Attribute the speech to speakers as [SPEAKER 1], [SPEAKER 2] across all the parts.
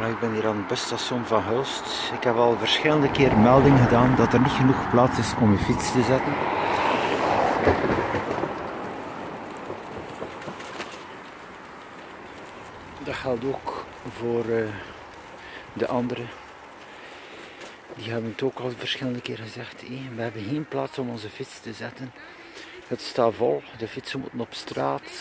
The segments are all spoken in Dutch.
[SPEAKER 1] Voilà, ik ben hier aan het busstation van Hulst. Ik heb al verschillende keer melding gedaan dat er niet genoeg plaats is om je fiets te zetten. Dat geldt ook voor de anderen. Die hebben het ook al verschillende keer gezegd. We hebben geen plaats om onze fiets te zetten. Het staat vol, de fietsen moeten op straat.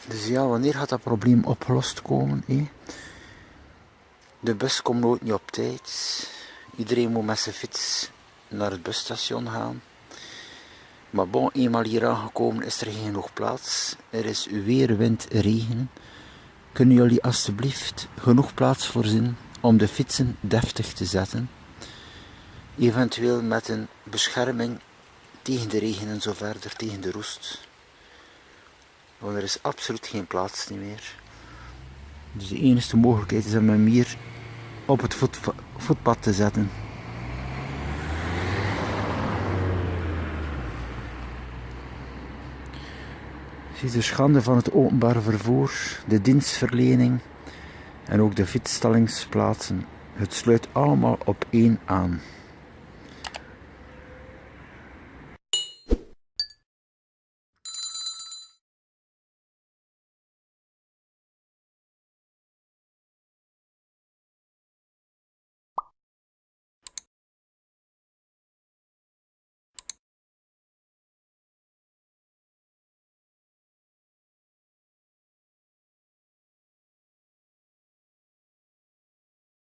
[SPEAKER 1] Dus ja, wanneer gaat dat probleem opgelost komen? De bus komt nooit niet op tijd. Iedereen moet met zijn fiets naar het busstation gaan. Maar bon, eenmaal hier aangekomen is er geen genoeg plaats. Er is weer wind, regen. Kunnen jullie alstublieft genoeg plaats voorzien om de fietsen deftig te zetten? Eventueel met een bescherming tegen de regen en zo verder, tegen de roest. Want er is absoluut geen plaats meer. Dus de enige mogelijkheid is om hem hier op het voetpad te zetten. Zie de schande van het openbaar vervoer, de dienstverlening en ook de fietsstallingsplaatsen. Het sluit allemaal op één aan.